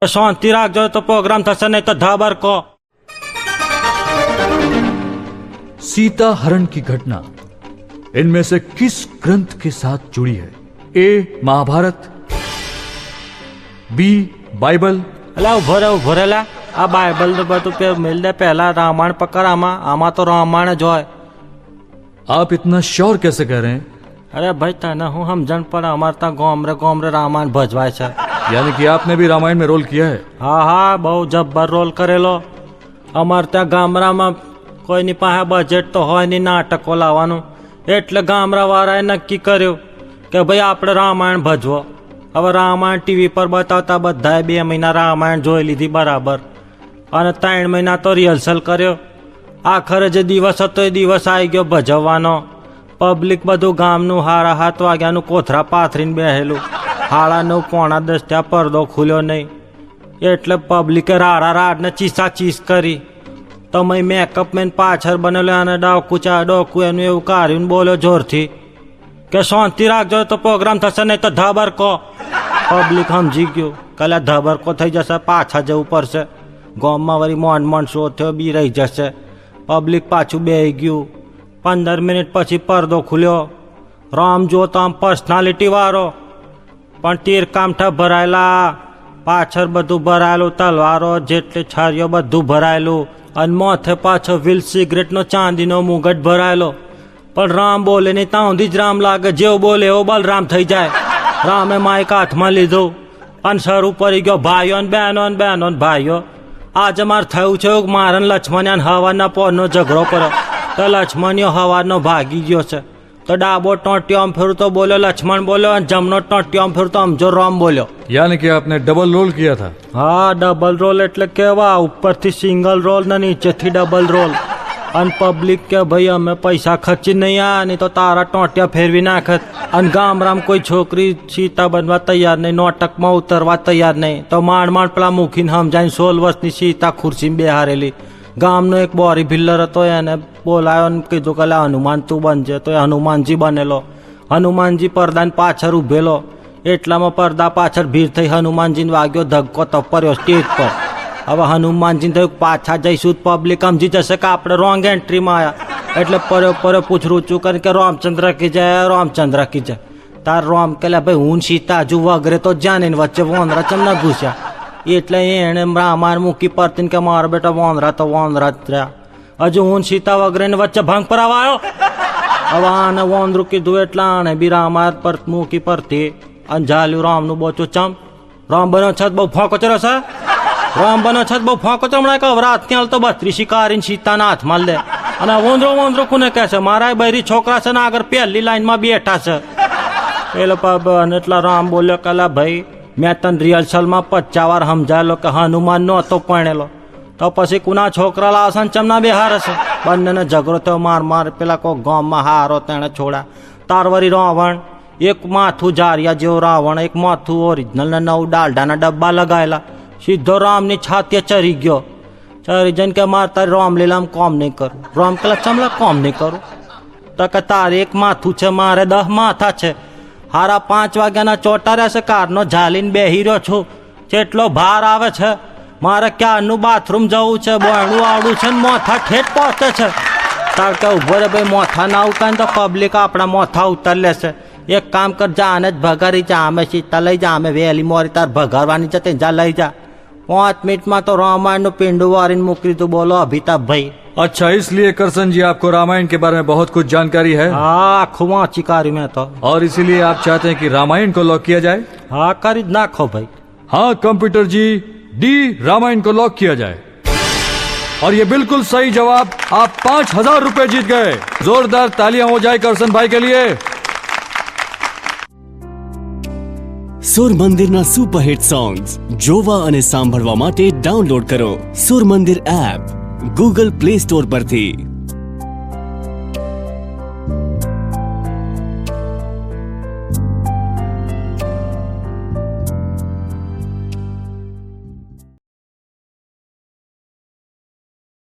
शांति રાખજો તો પ્રોગ્રામ થશે નહીં તો ધાબર કો। सीता हरण की घटना इनमें से किस ग्रंथ के साथ जुड़ी है? ए महाभारत, बी बाइबल। અલા ઉભો રે લા, આ બાઇબલ તો બધું મેલ દે, પહેલા રામાયણ પકડ। આમાં તો રામાયણ જ હોય। आप इतना श्योर कैसे कह रहे हैं? અરે ભાઈ તને હું સમજણ પડે, અમારે ત્યાં ગોમરે રામાયણ ભજવાય છે। यानी कि आपने भी रामायण में रोल किया है? હા બહુ જબ્બર રોલ કરેલો। અમારે ત્યાં ગામડામાં કોઈની પાસે બજેટ તો હોય નહીં નાટકો લાવવાનું, એટલે ગામડાવાળાએ નક્કી કર્યું કે ભાઈ આપણે રામાયણ ભજવો। હવે રામાયણ ટીવી પર બતાવતા બધાએ 2 મહિના રામાયણ જોઈ લીધી બરાબર, અને 3 મહિના તો રિહર્સલ કર્યો। આખરે જે દિવસ હતો એ દિવસ આવી ગયો ભજવવાનો। પબ્લિક બધું ગામનું 7:30 વાગ્યાનું કોથરા પાથરીને બેહેલું। 9:30 પોણા 10 ત્યાં પડદો ખુલ્યો નહીં, એટલે પબ્લિકે રાડને ચીસ કરી। તમે મેકઅપ મેન પાછળ બનેલો અને ડોકું એનું એવું કાઢ્યું બોલ્યો જોરથી કે શાંતિ રાખજો તો પ્રોગ્રામ થશે નહીં તો ધાબર કો। પબ્લિક સમજી ગયું કે ધાબર કો થઈ જશે, પાછા જવું પડશે। ગામમાં વળી મોન શો થયો, બી રહી જશે। પબ્લિક પાછું બેહી ગયું। 15 મિનિટ પછી પડદો ખુલ્યો। રામ જો તો આમ પર્સનાલિટી વાળો, પણ તીર કામઠા ભરાયેલા, પાછળ બધું ભરાયેલું, તલવારો જેટલી છારીઓ બધું ભરાયેલું, અને માથે પાછો વ્હીલ સિગરેટનો ચાંદીનો મુગટ ભરાયેલો। પણ રામ બોલે નહીં ત્યાં સુધી જ રામ લાગે, જેવો બોલે એવો બલરામ થઈ જાય। રામે માઇક હાથમાં લીધું અને શરૂ પડી ગયો, ભાઈઓ ને બહેનો ને ભાઈઓ, આજે મારે થયું છે મારે લક્ષ્મણ હવાના પોરનો ઝઘડો કર્યો, તો લક્ષ્મણીઓ હવાનો ભાગી ગયો છે। તો ડાબો ટોંટિયો આમ ફેરું તો બોલ્યો લક્ષ્મણ બોલ્યો, અને જમનો ટોંટિયો આમ ફેરું તો સમજો રામ બોલ્યો। यानी कि आपने डबल रोल किया था? હા ડબલ રોલ એટલે કેવા, ઉપરથી સિંગલ રોલ ને નીચેથી ડબલ રોલ। અને પબ્લિક કે ભાઈ અમે પૈસા ખર્ચી નહીં આ, નહીં તો તારા ટોંટિયા ફેરવી નાખત। અને ગામડામાં કોઈ છોકરી સીતા બનવા તૈયાર નહીં, નાટકમાં ઉતરવા તૈયાર નહીં, તો માંડ પેલા મૂકીને સમજાઈને 16 વર્ષની સીતા ખુરશીમાં બેહારેલી। ગામનો એક બોરી ભિલ્લર હતો, એને બોલાયો ને કીધું કે હનુમાન તું બનજે, તો એ હનુમાનજી બનેલો। હનુમાનજી પડદાની પાછળ ઉભેલો, એટલામાં પડદા પાછળ ભીડ થઈ, હનુમાનજીને વાગ્યો ધક્કો તો પડ્યો સ્ટેજ પર। હવે હનુમાનજીને થયું પાછા જઈશું, પબ્લિક સમજી જશે કે આપણે રોંગ એન્ટ્રીમાં આવ્યા, એટલે પર્યો પૂછરું ઊંચું કરીને કે રામચંદ્ર કી જય, રામચંદ્ર કી જય। તાર રામ કે ભાઈ હું સીતા હજુ વગરે તો જાને વચ્ચે વોંદરા ચમ ના ઘૂસ્યા, એટલે એને રામાયણ મૂકી પડતી કે મારા બેટા વોંદરા તો વોંદરા જ રહ્યા, હજુ હું સીતા વગરે ને વચ્ચે ભંગ પર આવ્યો। હવે આને વોંદરું કીધું એટલે આને બી રામાયણ પર મૂકી પડતી, અને ઝાલ્યું રામનું બોચું ચમ, રામ બનો છત બહુ ફોંકો ચરો છે, રામ બનો છત બહુ ફોંકો ચમણાય કે રાત ત્યાં તો 32 કાઢીને સીતાના હાથમાં લે। અને વોંદરો કોને કહે છે, મારા બૈરી છોકરા છે ને આગળ પહેલી લાઈનમાં બેઠા છે। એટલે એટલા રામ બોલ્યો કે ભાઈ મેં તને રિહર્સલમાં 50 વાર સમજાયેલો કે હનુમાન નહોતો પરણેલો, તો પછી કુના છોકરા લાવશે ને ચમના બેહાર હશે। બંનેને ઝઘડો થયો, માર પેલા કોઈ ગામમાં હારો તેણે છોડા। તારવરી રાવણ, એક માથું જારિયા જેવો રાવણ, એક માથું ઓરિજિનલ ને 9 ડાલડાના ડબ્બા લગાવેલા, સીધો રામની છાતીએ ચરી ગયો। ચરી જઈને કે મારે તારી રામલીલામાં કોમ નહીં કરું। રામ પેલા ચમલા કોમ નહીં કરું, તો કે તારે એક માથું છે, મારે 10 માથા છે। 5:30 વાગ્યાના ચોટા રહેશે, કારનો ઝાલીને બેહી રહ્યો છું, જેટલો ભાર આવે છે, મારે ક્યારનું બાથરૂમ જવું છે, બોયણું આવડું છે ને મોથા ઠેઠ પહોંચે છે। તાર કે ઉભો રે ભાઈ, મોથા ના ઉતારે તો પબ્લિક આપણા મોથા ઉતાર લેશે। એક કામ કર, જા આને જ ભગારી જા, અમે સીતા લઈ જા, અમે વહેલી મોરી તાર ભગારવાની છે તે જા લઈ જા। 5 મિનિટમાં તો રામાયણનું પિંડું વારીને મૂકી દીધું। બોલો અભિતાભ ભાઈ। अच्छा, इसलिए करसन जी आपको रामायण के बारे में बहुत कुछ जानकारी है? हाँ आखू वाँची कारी में तो, और इसीलिए आप चाहते हैं कि रामायण को लॉक किया जाए? हाँ करी नाखो भाई। हाँ कंप्यूटर जी, डी रामायण को लॉक किया जाए। और ये बिल्कुल सही जवाब, आप 5000 रुपए जीत गए। जोरदार तालियां हो जाए करसन भाई के लिए। સુર મંદિરના સુપરહિટ સોંગ્સ જોવા અને સાંભળવા માટે ડાઉનલોડ કરો સુર મંદિર એપ ગૂગલ પ્લે સ્ટોર પરથી।